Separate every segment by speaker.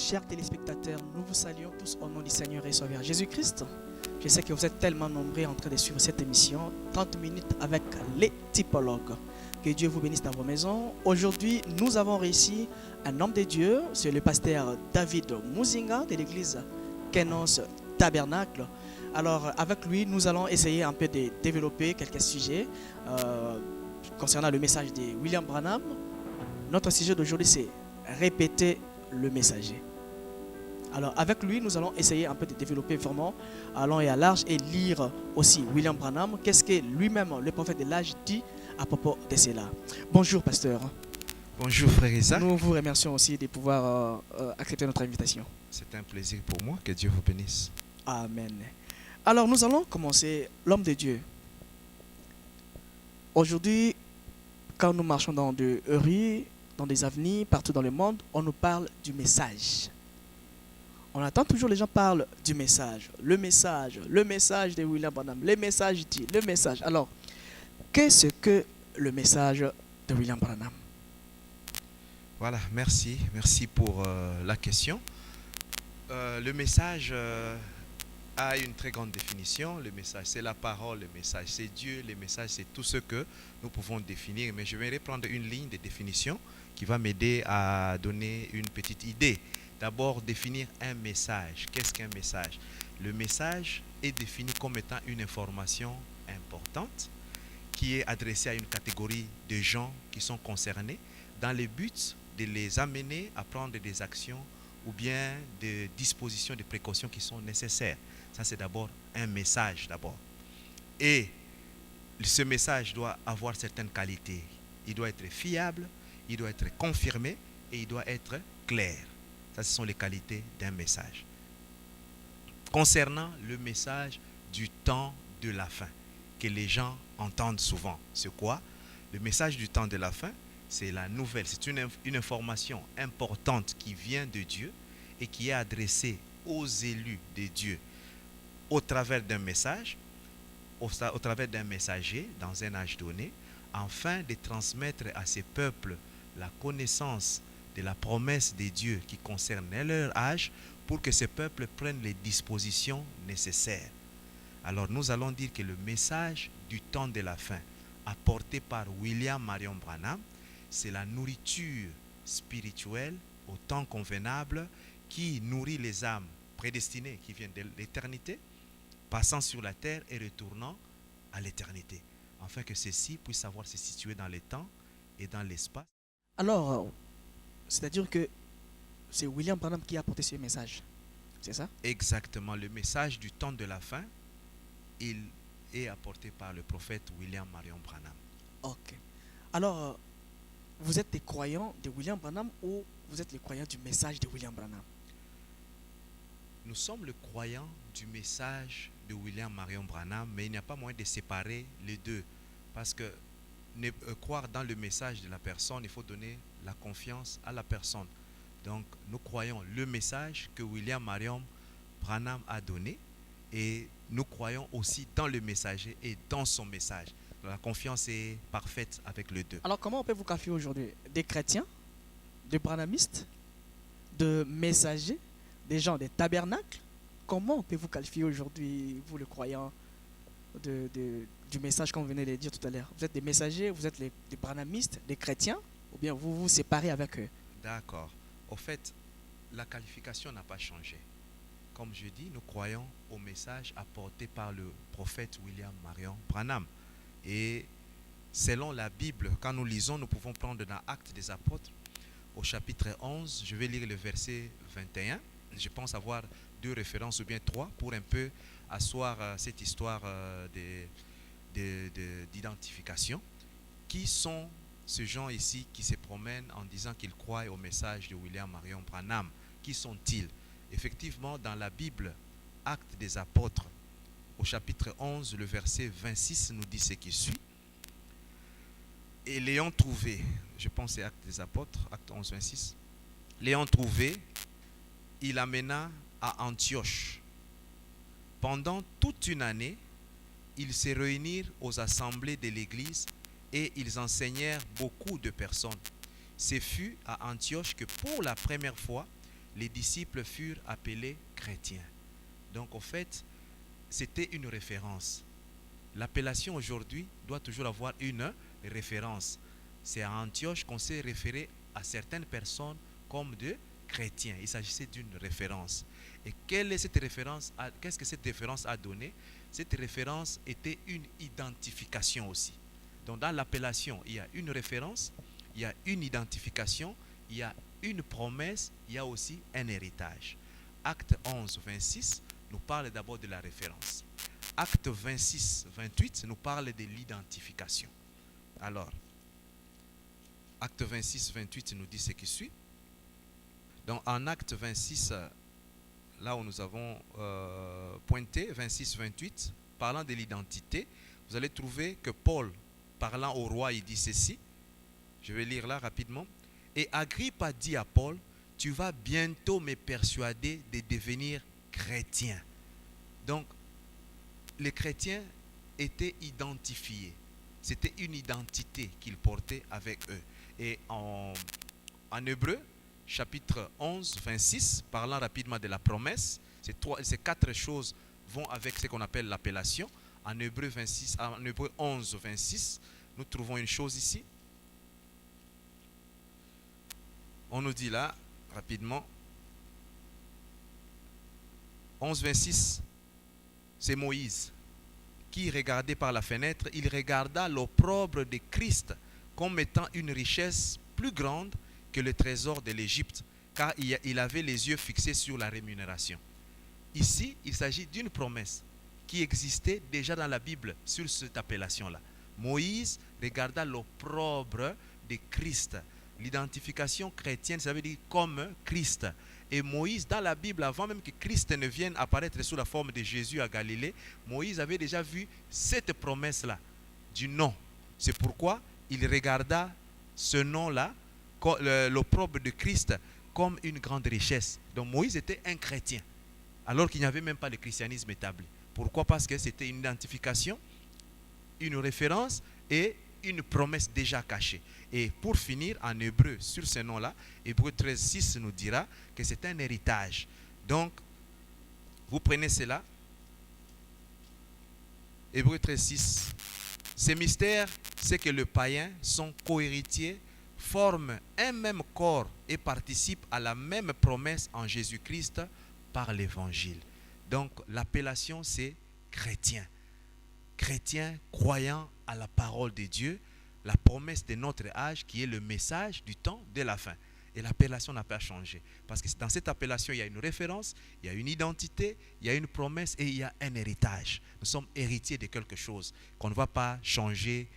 Speaker 1: Chers téléspectateurs, nous vous saluons tous au nom du Seigneur et Sauveur Jésus-Christ. Je sais que vous êtes tellement nombreux en train de suivre cette émission, 30 minutes avec les typologues. Que Dieu vous bénisse dans vos maisons. Aujourd'hui, nous avons réussi un homme de Dieu, c'est le pasteur David Muzinga de l'église Kenos Tabernacle. Alors, avec lui, nous allons essayer un peu de développer quelques sujets concernant le message de William Branham. Notre sujet d'aujourd'hui, c'est répéter le messager. Alors, avec lui, nous allons essayer un peu de développer vraiment à long et à large et lire aussi William Branham. Qu'est-ce que lui-même, le prophète de l'âge, dit à propos de cela. Bonjour, pasteur.
Speaker 2: Bonjour, frère Isaac.
Speaker 1: Nous vous remercions aussi de pouvoir accepter notre invitation.
Speaker 2: C'est un plaisir pour moi. Que Dieu vous bénisse.
Speaker 1: Amen. Alors, nous allons commencer l'homme de Dieu. Aujourd'hui, quand nous marchons dans des rues, dans des avenues, partout dans le monde, on nous parle du message. On attend toujours les gens parlent du message. Le message de William Branham, le message dit, le message. Alors, qu'est-ce que le message de William Branham?
Speaker 2: Voilà, merci. Merci pour la question. Le message a une très grande définition. Le message, c'est la parole. Le message, c'est Dieu. Le message, c'est tout ce que nous pouvons définir. Mais je vais reprendre une ligne de définition qui va m'aider à donner une petite idée. D'abord, définir un message. Qu'est-ce qu'un message? Le message est défini comme étant une information importante qui est adressée à une catégorie de gens qui sont concernés dans le but de les amener à prendre des actions ou bien des dispositions, des précautions qui sont nécessaires. Ça, c'est d'abord un message d'abord. Et ce message doit avoir certaines qualités. Il doit être fiable, il doit être confirmé et il doit être clair. Ça, ce sont les qualités d'un message. Concernant le message du temps de la fin, que les gens entendent souvent, c'est quoi? Le message du temps de la fin, c'est la nouvelle, c'est une information importante qui vient de Dieu et qui est adressée aux élus de Dieu au travers d'un message, au travers d'un messager dans un âge donné, afin de transmettre à ces peuples la connaissance de la promesse de Dieu qui concerne leur âge pour que ces peuples prennent les dispositions nécessaires. Alors nous allons dire que le message du temps de la fin apporté par William Marion Branham, c'est la nourriture spirituelle au temps convenable qui nourrit les âmes prédestinées qui viennent de l'éternité, passant sur la terre et retournant à l'éternité, afin que ceux-ci puissent savoir se situer dans le temps et dans l'espace.
Speaker 1: Alors, c'est-à-dire que c'est William Branham qui a apporté ce message, c'est ça?
Speaker 2: Exactement, le message du temps de la fin, il est apporté par le prophète William Marion Branham.
Speaker 1: Ok. Alors, vous êtes des croyants de William Branham ou vous êtes les croyants du message de William Branham?
Speaker 2: Nous sommes le croyant du message de William Marion Branham, mais il n'y a pas moyen de séparer les deux. Parce que croire dans le message de la personne, il faut donner la confiance à la personne. Donc, nous croyons le message que William Marion Branham a donné et nous croyons aussi dans le messager et dans son message. La confiance est parfaite avec les deux.
Speaker 1: Alors, comment on peut vous qualifier aujourd'hui? Des chrétiens, des branhamistes, de messagers, des gens des tabernacles? Comment on peut vous qualifier aujourd'hui, vous le croyant, du message qu'on venait de dire tout à l'heure? Vous êtes des messagers, vous êtes des branhamistes, des chrétiens, ou bien vous vous séparez avec eux?
Speaker 2: D'accord. Au fait, la qualification n'a pas changé. Comme je dis, nous croyons au message apporté par le prophète William Marion Branham. Et selon la Bible, quand nous lisons, nous pouvons prendre dans Actes des Apôtres, au chapitre 11, je vais lire le verset 21. Je pense avoir 2 références ou bien 3 pour un peu asseoir cette histoire d'identification. Qui sont ces gens ici qui se promènent en disant qu'ils croient au message de William Marion Branham? Qui sont-ils? Effectivement, dans la Bible, Actes des Apôtres, au chapitre 11, le verset 26 nous dit ce qui suit. Et l'ayant trouvé, je pense que c'est Actes des Apôtres, Acte 11, 26. L'ayant trouvé, il amena à Antioche. Pendant toute une année, ils se réunirent aux assemblées de l'Église et ils enseignèrent beaucoup de personnes. Ce fut à Antioche que pour la première fois, les disciples furent appelés chrétiens. Donc, en fait, c'était une référence. L'appellation aujourd'hui doit toujours avoir une référence. C'est à Antioche qu'on s'est référé à certaines personnes comme de chrétiens. Il s'agissait d'une référence. Et quelle est cette référence? Qu'est-ce que cette référence a donné? Cette référence était une identification aussi. Donc dans l'appellation, il y a une référence, il y a une identification, il y a une promesse, il y a aussi un héritage. Acte 11, 26 nous parle d'abord de la référence. Acte 26, 28 nous parle de l'identification. Alors, Acte 26, 28 nous dit ce qui suit. Donc en Acte 26, là où nous avons pointé, 26, 28, parlant de l'identité, vous allez trouver que Paul, parlant au roi, il dit ceci. Je vais lire là rapidement. Et Agrippa dit à Paul, tu vas bientôt me persuader de devenir chrétien. Donc, les chrétiens étaient identifiés. C'était une identité qu'ils portaient avec eux. Et en Hébreu, chapitre 11, 26, parlant rapidement de la promesse, ces quatre choses vont avec ce qu'on appelle l'appellation. En Hébreu 11, 26, nous trouvons une chose ici. On nous dit là, rapidement, 11, 26, c'est Moïse qui regardait par la fenêtre, il regarda l'opprobre de Christ comme étant une richesse plus grande que le trésor de l'Égypte, car il avait les yeux fixés sur la rémunération. Ici, il s'agit d'une promesse qui existait déjà dans la Bible sur cette appellation-là. Moïse regarda l'opprobre de Christ. L'identification chrétienne, ça veut dire comme Christ. Et Moïse, dans la Bible, avant même que Christ ne vienne apparaître sous la forme de Jésus à Galilée, Moïse avait déjà vu cette promesse-là du nom. C'est pourquoi il regarda ce nom-là, l'opprobre de Christ, comme une grande richesse. Donc Moïse était un chrétien, alors qu'il n'y avait même pas le christianisme établi. Pourquoi? Parce que c'était une identification, une référence et une promesse déjà cachée. Et pour finir, en hébreu, sur ce nom-là, Hébreu 13, 6 nous dira que c'est un héritage. Donc, vous prenez cela. Hébreu 13, 6. Ce mystère, c'est que les païens sont cohéritiers, forment un même corps et participent à la même promesse en Jésus-Christ par l'évangile. Donc, l'appellation, c'est chrétien. Chrétien croyant à la parole de Dieu, la promesse de notre âge qui est le message du temps de la fin. Et l'appellation n'a pas changé. Parce que dans cette appellation, il y a une référence, il y a une identité, il y a une promesse et il y a un héritage. Nous sommes héritiers de quelque chose qu'on ne va pas changer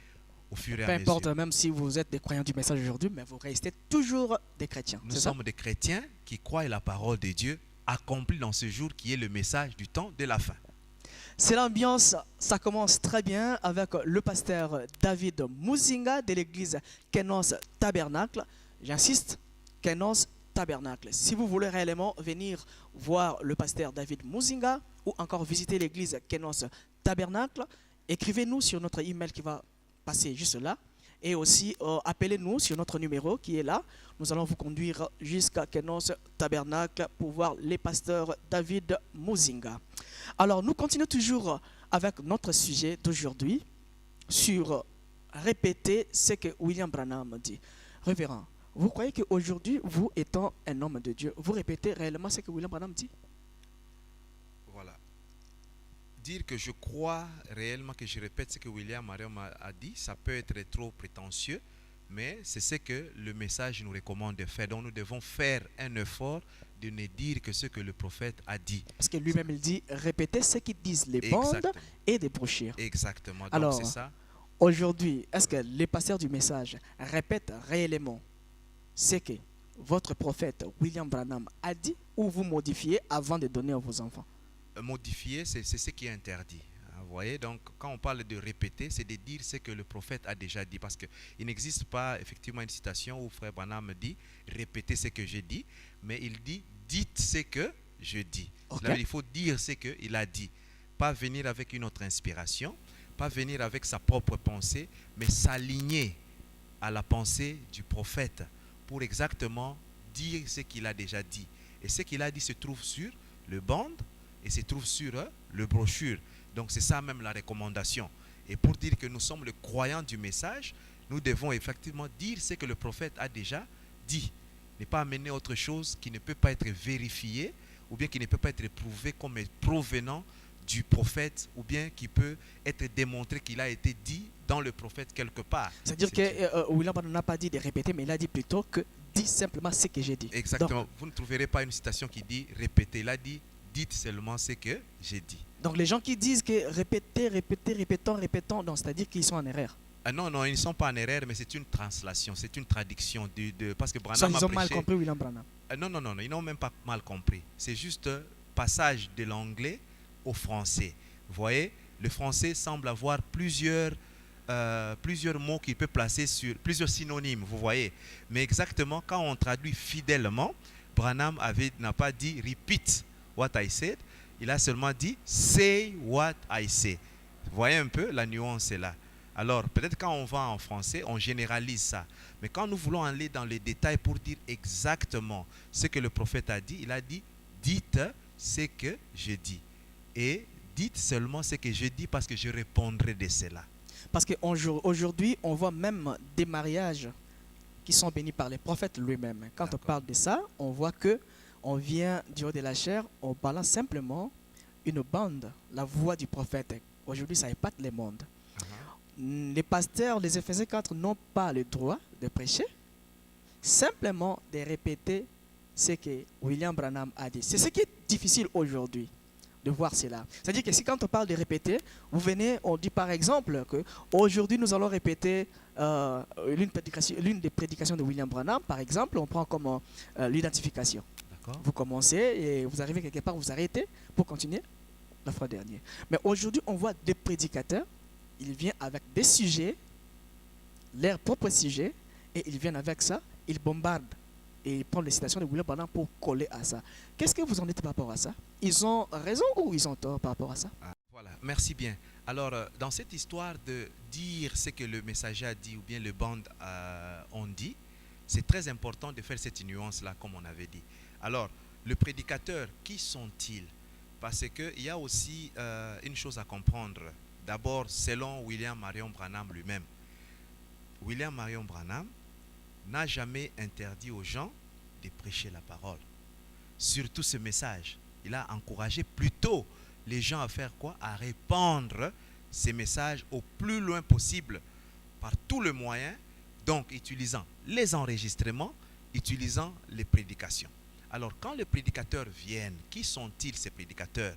Speaker 2: au fur et à mesure.
Speaker 1: Peu importe, même si vous êtes des croyants du message aujourd'hui, mais vous restez toujours des chrétiens.
Speaker 2: Nous sommes des chrétiens qui croient à la parole de Dieu accomplie dans ce jour qui est le message du temps de la fin.
Speaker 1: C'est l'ambiance, ça commence très bien avec le pasteur David Muzinga de l'église Kenos Tabernacle. J'insiste, Kenos Tabernacle. Si vous voulez réellement venir voir le pasteur David Muzinga ou encore visiter l'église Kenos Tabernacle, écrivez-nous sur notre email qui va passer juste là. Et aussi, appelez-nous sur notre numéro qui est là. Nous allons vous conduire jusqu'à Kenos Tabernacle pour voir les pasteurs David Muzinga. Alors, nous continuons toujours avec notre sujet d'aujourd'hui sur répéter ce que William Branham dit. Révérend, vous croyez qu'aujourd'hui, vous étant un homme de Dieu, vous répétez réellement ce que William Branham dit?
Speaker 2: Voilà. Dire que je crois réellement que je répète ce que William Branham a dit, ça peut être trop prétentieux, mais c'est ce que le message nous recommande de faire. Donc nous devons faire un effort de ne dire que ce que le prophète a dit.
Speaker 1: Parce que lui-même il dit, répétez ce qu'ils disent les bandes et des brochures.
Speaker 2: Exactement. Donc
Speaker 1: alors,
Speaker 2: c'est ça.
Speaker 1: Aujourd'hui, est-ce que les pasteurs du message répètent réellement ce que votre prophète William Branham a dit ou vous modifiez avant de donner à vos enfants?
Speaker 2: Modifier, c'est ce qui est interdit. Vous voyez, donc quand on parle de répéter, c'est de dire ce que le prophète a déjà dit. Parce qu'il n'existe pas effectivement une citation où frère Branham dit répétez ce que j'ai dit, mais il dit dites ce que je dis. Okay. Il faut dire ce qu'il a dit. Pas venir avec une autre inspiration, pas venir avec sa propre pensée, mais s'aligner à la pensée du prophète pour exactement dire ce qu'il a déjà dit. Et ce qu'il a dit se trouve sur le band et se trouve sur le brochure. Donc c'est ça même la recommandation. Et pour dire que nous sommes le croyant du message, nous devons effectivement dire ce que le prophète a déjà dit. Ne pas amener autre chose qui ne peut pas être vérifié ou bien qui ne peut pas être éprouvé comme provenant du prophète ou bien qui peut être démontré qu'il a été dit dans le prophète quelque part.
Speaker 1: C'est-à-dire que William Branham n'a pas dit de répéter, mais il a dit plutôt que dis simplement ce que j'ai dit.
Speaker 2: Exactement.
Speaker 1: Donc,
Speaker 2: vous ne trouverez pas une citation qui dit répétez. Il a dit dites seulement ce que j'ai dit.
Speaker 1: Donc les gens qui disent que répétons, donc c'est-à-dire qu'ils sont en erreur.
Speaker 2: Ah non, ils ne sont pas en erreur, mais c'est une translation, c'est une traduction parce que Branham
Speaker 1: Soit ils
Speaker 2: a
Speaker 1: ont
Speaker 2: prêché.
Speaker 1: mal compris William Branham.
Speaker 2: Non, ils n'ont même pas mal compris. C'est juste passage de l'anglais au français. Vous voyez, le français semble avoir plusieurs mots qu'il peut placer sur plusieurs synonymes, vous voyez. Mais exactement, quand on traduit fidèlement, Branham n'a pas dit repeat what I said, il a seulement dit say what I say. Vous voyez un peu, la nuance est là. Alors, peut-être quand on va en français, on généralise ça. Mais quand nous voulons aller dans les détails pour dire exactement ce que le prophète a dit, il a dit dites ce que je dis. Et dites seulement ce que je dis parce que je répondrai de cela.
Speaker 1: Parce qu'aujourd'hui, on voit même des mariages qui sont bénis par les prophètes lui-même. Quand on parle de ça, on voit que on vient du haut de la chair, on balance simplement une bande, la voix du prophète. Aujourd'hui, ça épate le monde. Les pasteurs, les Éphésiens 4 n'ont pas le droit de prêcher, simplement de répéter ce que William Branham a dit. C'est ce qui est difficile aujourd'hui, de voir cela. C'est-à-dire que si quand on parle de répéter, vous venez, on dit par exemple que aujourd'hui nous allons répéter l'une des prédications de William Branham, par exemple, on prend comme l'identification. Vous commencez et vous arrivez quelque part, vous arrêtez pour continuer la fois dernière. Mais aujourd'hui, on voit des prédicateurs, ils viennent avec des sujets, leurs propres sujets, et ils viennent avec ça, ils bombardent et ils prennent les citations de William Branham pour coller à ça. Qu'est-ce que vous en dites par rapport à ça? Ils ont raison ou ils ont tort par rapport à ça?
Speaker 2: Voilà, merci bien. Alors, dans cette histoire de dire ce que le messager a dit ou bien le band ont dit, c'est très important de faire cette nuance-là, comme on avait dit. Alors, le prédicateur, qui sont-ils? Parce qu'il y a aussi une chose à comprendre. D'abord, selon William Marion Branham lui-même. William Marion Branham n'a jamais interdit aux gens de prêcher la parole. Surtout ce message. Il a encouragé plutôt les gens à faire quoi? À répandre ces messages au plus loin possible par tous les moyens, donc utilisant les enregistrements, utilisant les prédications. Alors, quand les prédicateurs viennent, qui sont-ils ces prédicateurs?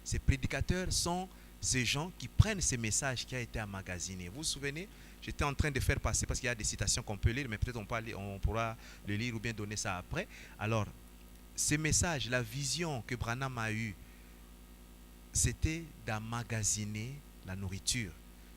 Speaker 2: Ces prédicateurs sont ces gens qui prennent ces messages qui ont été emmagasinés. Vous vous souvenez, j'étais en train de faire passer, parce qu'il y a des citations qu'on peut lire, mais peut-être on pourra le lire ou bien donner ça après. Alors, ces messages, la vision que Branham a eue, c'était d'emmagasiner la nourriture,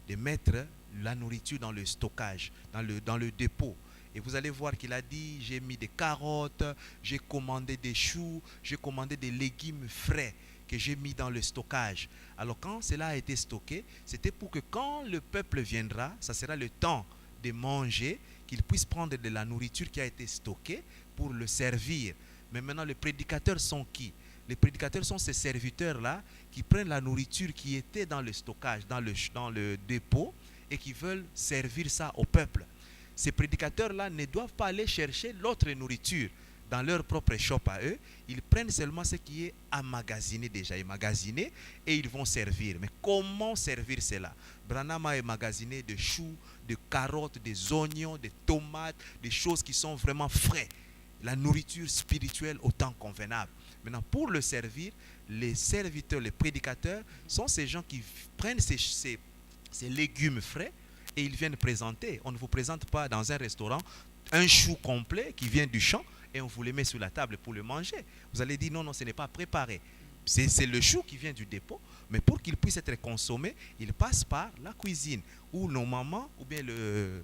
Speaker 2: de mettre la nourriture dans le stockage, dans le dépôt. Et vous allez voir qu'il a dit, j'ai mis des carottes, j'ai commandé des choux, j'ai commandé des légumes frais que j'ai mis dans le stockage. Alors quand cela a été stocké, c'était pour que quand le peuple viendra, ça sera le temps de manger, qu'il puisse prendre de la nourriture qui a été stockée pour le servir. Mais maintenant, les prédicateurs sont qui? Les prédicateurs sont ces serviteurs-là qui prennent la nourriture qui était dans le stockage, dans le dépôt, et qui veulent servir ça au peuple. Ces prédicateurs-là ne doivent pas aller chercher l'autre nourriture dans leur propre shop à eux. Ils prennent seulement ce qui est emmagasiné déjà, emmagasiné, et ils vont servir. Mais comment servir cela? Branham a emmagasiné des choux, des carottes, des oignons, des tomates, des choses qui sont vraiment frais. La nourriture spirituelle au temps convenable. Maintenant, pour le servir, les serviteurs, les prédicateurs sont ces gens qui prennent ces légumes frais et ils viennent présenter. On ne vous présente pas dans un restaurant un chou complet qui vient du champ et on vous le met sur la table pour le manger. Vous allez dire non, ce n'est pas préparé. C'est le chou qui vient du dépôt, mais pour qu'il puisse être consommé, il passe par la cuisine où nos mamans ou bien le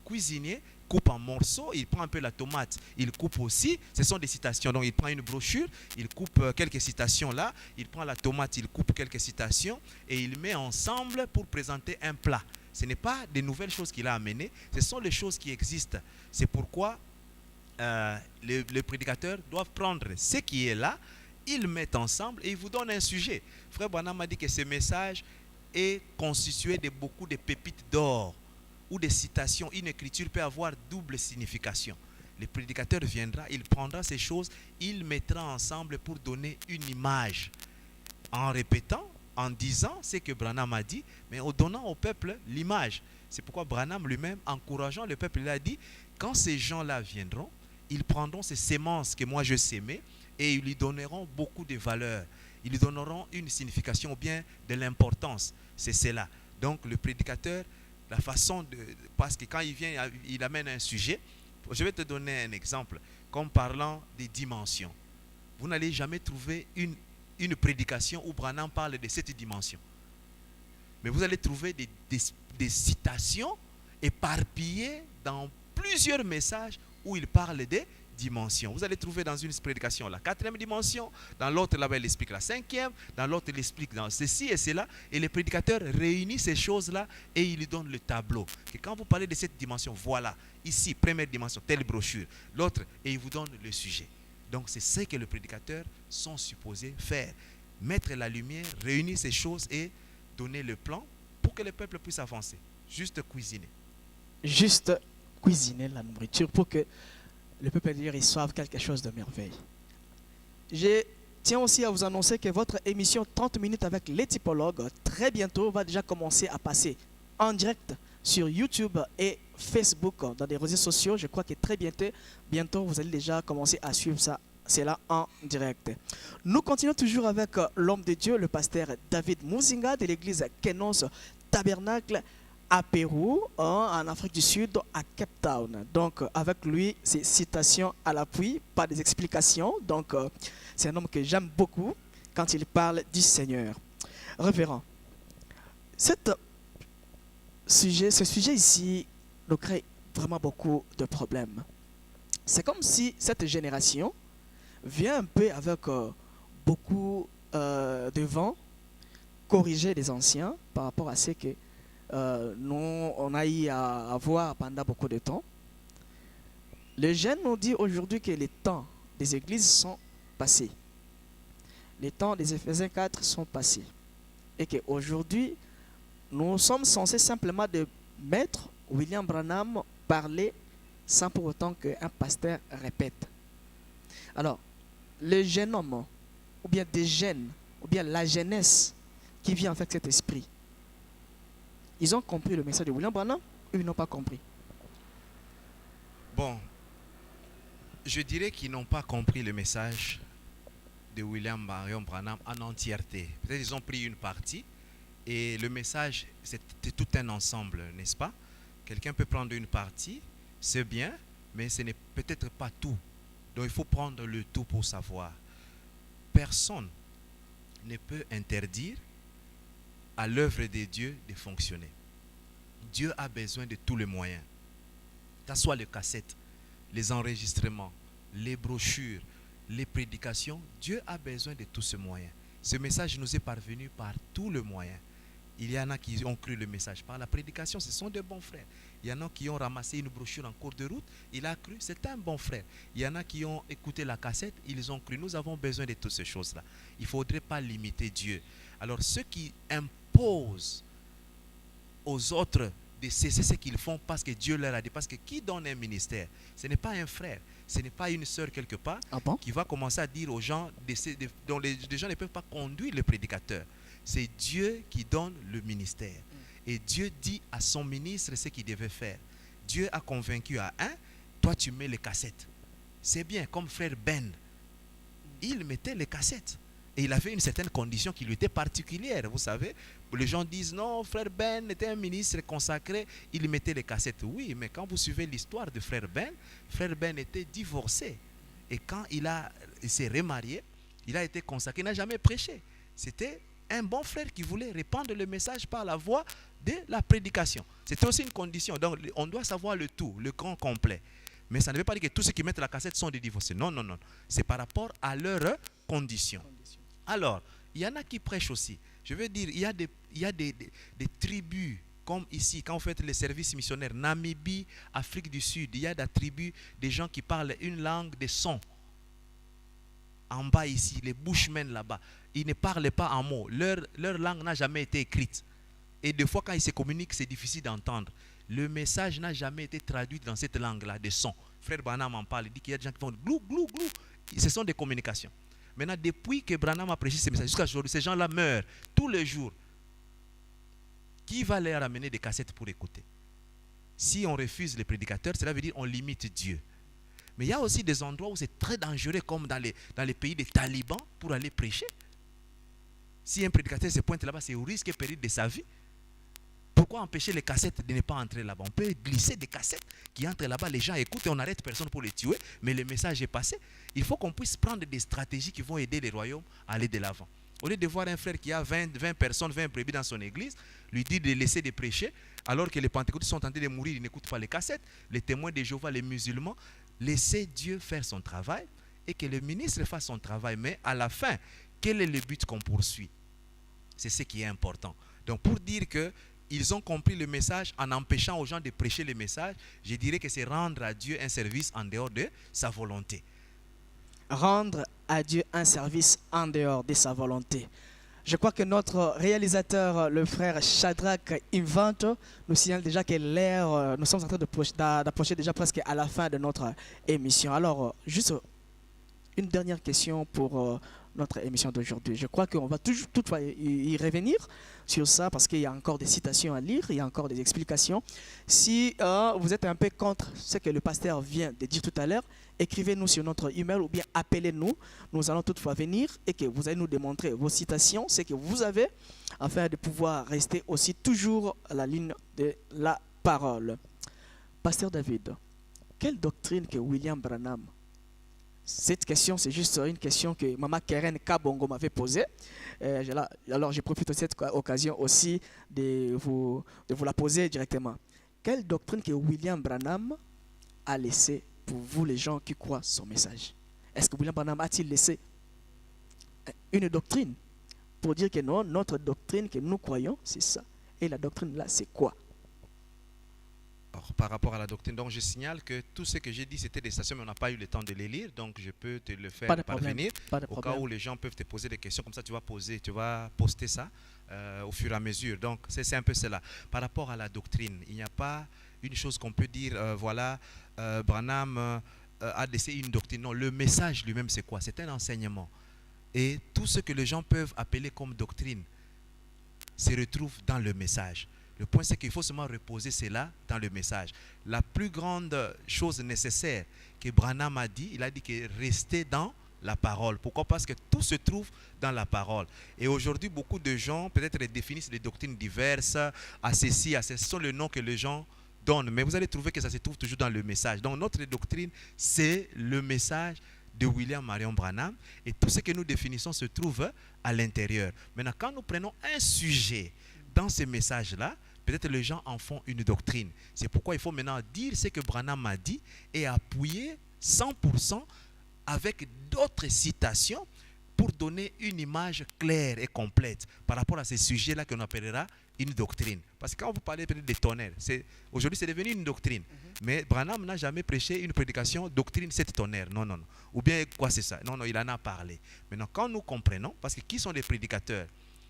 Speaker 2: cuisinier coupe en morceaux, il prend un peu la tomate, il coupe aussi, ce sont des citations, donc il prend une brochure, il coupe quelques citations là, il prend la tomate, il coupe quelques citations et il met ensemble pour présenter un plat. Ce n'est pas des nouvelles choses qu'il a amenées, ce sont les choses qui existent. C'est pourquoi les prédicateurs doivent prendre ce qui est là, ils le mettent ensemble et ils vous donnent un sujet. Frère Branham m'a dit que ce message est constitué de beaucoup de pépites d'or ou de citations. Une écriture peut avoir double signification. Le prédicateur viendra, il prendra ces choses, il mettra ensemble pour donner une image. En répétant, en disant ce que Branham a dit, mais en donnant au peuple l'image. C'est pourquoi Branham lui-même, encourageant le peuple, il a dit, quand ces gens-là viendront, ils prendront ces sémences que moi je sémais et ils lui donneront beaucoup de valeur. Ils lui donneront une signification ou bien de l'importance. C'est cela. Donc le prédicateur, la façon de... Parce que quand il vient, il amène un sujet. Je vais te donner un exemple. Comme parlant des dimensions. Vous n'allez jamais trouver une prédication où Branham parle de cette dimension. Mais vous allez trouver des citations éparpillées dans plusieurs messages où il parle des dimensions. Vous allez trouver dans une prédication la 4e dimension, dans l'autre là-bas il explique la 5e, dans l'autre il explique dans ceci et cela, et les prédicateurs réunissent ces choses-là et ils lui donnent le tableau. Et quand vous parlez de cette dimension, voilà, ici, première dimension, telle brochure, l'autre, et il vous donne le sujet. Donc c'est ce que les prédicateurs sont supposés faire. Mettre la lumière, réunir ces choses et donner le plan pour que le peuple puisse avancer. Juste cuisiner.
Speaker 1: Juste cuisiner la nourriture pour que le peuple de Dieu reçoive quelque chose de merveille. Je tiens aussi à vous annoncer que votre émission 30 minutes avec les typologues, très bientôt, va déjà commencer à passer en direct sur YouTube et Facebook, dans des réseaux sociaux. Je crois que très bientôt vous allez déjà commencer à suivre ça. C'est là en direct. Nous continuons toujours avec l'homme de Dieu, le pasteur David Muzinga de l'église Kenos Tabernacle à Pérou, en Afrique du Sud, à Cape Town. Donc avec lui, c'est citation à l'appui, pas des explications. Donc c'est un homme que j'aime beaucoup quand il parle du Seigneur. Révérend, ce sujet ici nous crée vraiment beaucoup de problèmes. C'est comme si cette génération vient un peu avec beaucoup de vent corriger les anciens par rapport à ce que nous on a eu à voir pendant beaucoup de temps. Les jeunes nous disent aujourd'hui que les temps des églises sont passés. Les temps des Éphésiens 4 sont passés. Et qu'aujourd'hui, nous sommes censés simplement de mettre William Branham parler sans pour autant qu'un pasteur répète. Alors, le jeune homme, ou bien des jeunes, ou bien la jeunesse qui vit avec cet esprit, ils ont compris le message de William Branham ou ils n'ont pas compris?
Speaker 2: Bon, je dirais qu'ils n'ont pas compris le message de William Marion Branham en entièreté. Peut-être qu'ils ont pris une partie et le message, c'était tout un ensemble, n'est-ce pas? Quelqu'un peut prendre une partie, c'est bien, mais ce n'est peut-être pas tout. Donc il faut prendre le tout pour savoir. Personne ne peut interdire à l'œuvre de Dieu de fonctionner. Dieu a besoin de tous les moyens. Que ce soit les cassettes, les enregistrements, les brochures, les prédications, Dieu a besoin de tous ces moyens. Ce message nous est parvenu par tous les moyens. Il y en a qui ont cru le message par la prédication, ce sont de bons frères. Il y en a qui ont ramassé une brochure en cours de route, il a cru, c'est un bon frère. Il y en a qui ont écouté la cassette, ils ont cru. Nous avons besoin de toutes ces choses-là. Il ne faudrait pas limiter Dieu. Alors ceux qui imposent aux autres de cesser ce qu'ils font parce que Dieu leur a dit, parce que qui donne un ministère? Ce n'est pas un frère, ce n'est pas une sœur quelque part qui va commencer à dire aux gens, dont les gens ne peuvent pas conduire le prédicateur. C'est Dieu qui donne le ministère. Et Dieu dit à son ministre ce qu'il devait faire. Dieu a convaincu à un, toi tu mets les cassettes. C'est bien, comme frère Ben. Il mettait les cassettes. Et il avait une certaine condition qui lui était particulière. Vous savez, les gens disent non, frère Ben était un ministre consacré, il mettait les cassettes. Oui, mais quand vous suivez l'histoire de frère Ben était divorcé. Et quand il s'est remarié, il a été consacré, il n'a jamais prêché. C'était un bon frère qui voulait répandre le message par la voie de la prédication. C'était aussi une condition. Donc, on doit savoir le tout, le grand complet. Mais ça ne veut pas dire que tous ceux qui mettent la cassette sont des divorcés. Non, non, non. C'est par rapport à leurs conditions. Alors, il y en a qui prêchent aussi. Je veux dire, il y a des tribus comme ici, quand vous faites les services missionnaires, Namibie, Afrique du Sud, il y a des tribus, des gens qui parlent une langue des sons. En bas ici, les Bushmen là-bas, ils ne parlent pas en mots. Leur langue n'a jamais été écrite. Et des fois, quand ils se communiquent, c'est difficile d'entendre. Le message n'a jamais été traduit dans cette langue-là, des sons. Frère Branham en parle, il dit qu'il y a des gens qui font glou, glou, glou. Ce sont des communications. Maintenant, depuis que Branham a prêché ces messages, jusqu'à aujourd'hui, ces gens-là meurent tous les jours. Qui va leur amener des cassettes pour écouter? Si on refuse les prédicateurs, cela veut dire qu'on limite Dieu. Mais il y a aussi des endroits où c'est très dangereux, comme dans les pays des talibans, pour aller prêcher. Si un prédicateur se pointe là-bas, c'est au risque et péril de sa vie. Pourquoi empêcher les cassettes de ne pas entrer là-bas? On peut glisser des cassettes qui entrent là-bas, les gens écoutent et on n'arrête personne pour les tuer, mais le message est passé. Il faut qu'on puisse prendre des stratégies qui vont aider les royaumes à aller de l'avant. Au lieu de voir un frère qui a 20 personnes, 20 brebis dans son église, lui dire de laisser de prêcher, alors que les pentecôtistes sont en train de mourir, ils n'écoutent pas les cassettes, les témoins de Jéhovah, les musulmans, laissez Dieu faire son travail et que le ministre fasse son travail. Mais à la fin, quel est le but qu'on poursuit? C'est ce qui est important. Donc pour dire qu'ils ont compris le message en empêchant aux gens de prêcher le message, je dirais que c'est rendre à Dieu un service en dehors de sa volonté.
Speaker 1: Rendre à Dieu un service en dehors de sa volonté. Je crois que notre réalisateur, le frère Shadrach Invento, nous signale déjà que l'heure, nous sommes en train d'approcher déjà presque à la fin de notre émission. Alors, juste une dernière question pour notre émission d'aujourd'hui. Je crois qu'on va toutefois y revenir sur ça parce qu'il y a encore des citations à lire, il y a encore des explications. Si vous êtes un peu contre ce que le pasteur vient de dire tout à l'heure, écrivez-nous sur notre email ou bien appelez-nous. Nous allons toutefois venir et que vous allez nous démontrer vos citations, ce que vous avez, afin de pouvoir rester aussi toujours à la ligne de la parole. Pasteur David, quelle doctrine que William Branham? Cette question, c'est juste une question que Maman Keren Kabongo m'avait posée. Alors, je profite de cette occasion aussi de vous la poser directement. Quelle doctrine que William Branham a laissée pour vous, les gens qui croient son message? Est-ce que William Branham a-t-il laissé une doctrine pour dire que non, notre doctrine que nous croyons, c'est ça. Et la doctrine là, c'est quoi?
Speaker 2: Alors, par rapport à la doctrine, donc je signale que tout ce que j'ai dit, c'était des stations, mais on n'a pas eu le temps de les lire, donc je peux te le faire parvenir. Au cas où les gens peuvent te poser des questions, comme ça tu vas poster ça au fur et à mesure. Donc c'est un peu cela. Par rapport à la doctrine, il n'y a pas une chose qu'on peut dire, Branham a laissé une doctrine. Non, le message lui-même, c'est quoi? C'est un enseignement. Et tout ce que les gens peuvent appeler comme doctrine se retrouve dans le message. Le point, c'est qu'il faut seulement reposer cela dans le message. La plus grande chose nécessaire que Branham a dit, il a dit que rester dans la parole. Pourquoi? Parce que tout se trouve dans la parole. Et aujourd'hui, beaucoup de gens peut-être définissent des doctrines diverses, à ceci, à ceci. Ce sont les noms que les gens donnent. Mais vous allez trouver que ça se trouve toujours dans le message. Donc notre doctrine, c'est le message de William Marion Branham. Et tout ce que nous définissons se trouve à l'intérieur. Maintenant, quand nous prenons un sujet dans ce message-là, peut-être les gens en font une doctrine. C'est pourquoi il faut maintenant dire ce que Branham a dit et appuyer 100% avec d'autres citations pour donner une image claire et complète par rapport à ces sujets-là qu'on appellera une doctrine. Parce que quand vous parlez des tonnerres, aujourd'hui c'est devenu une doctrine. Mais Branham n'a jamais prêché une prédication doctrine 7 tonnerres. Non, non, non. Ou bien quoi c'est ça? Non, non, il en a parlé. Maintenant, quand nous comprenons, parce que qui sont les prédicateurs?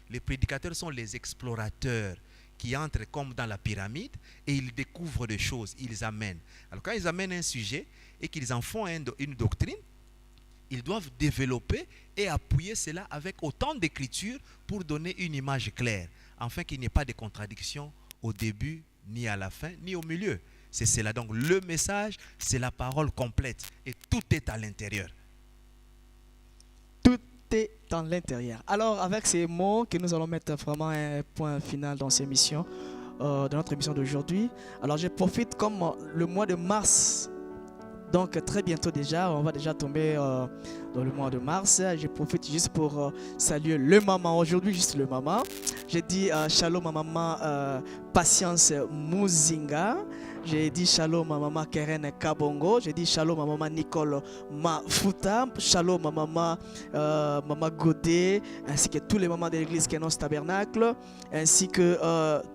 Speaker 2: Les prédicateurs sont les explorateurs qui entrent comme dans la pyramide et ils découvrent des choses, ils amènent. Alors quand ils amènent un sujet et qu'ils en font une doctrine, ils doivent développer et appuyer cela avec autant d'écriture pour donner une image claire, afin qu'il n'y ait pas de contradiction au début, ni à la fin, ni au milieu. C'est cela. Donc le message, c'est la parole complète et tout est à l'intérieur.
Speaker 1: Dans l'intérieur. Alors, avec ces mots que nous allons mettre vraiment un point final dans cette émission, dans notre émission d'aujourd'hui. Alors, je profite comme le mois de mars. Donc, très bientôt déjà, on va déjà tomber dans le mois de mars. Je profite juste pour saluer le maman. Aujourd'hui, juste le maman. J'ai dit shalom à maman Patience Muzinga. J'ai dit shalom à maman Keren Kabongo. J'ai dit shalom à maman Nicole Mafuta. Shalom à maman Godet, ainsi que tous les mamans de l'église Kenos Tabernacle, ainsi que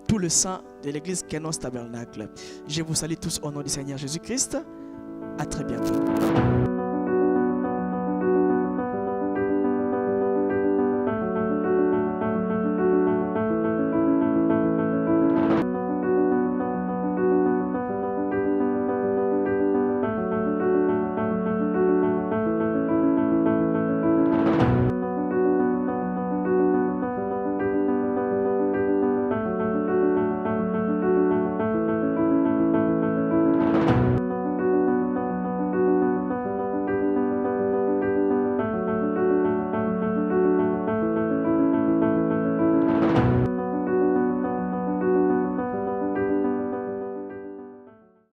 Speaker 1: tout le sang de l'église Kenos Tabernacle. Je vous salue tous au nom du Seigneur Jésus-Christ. À très bientôt.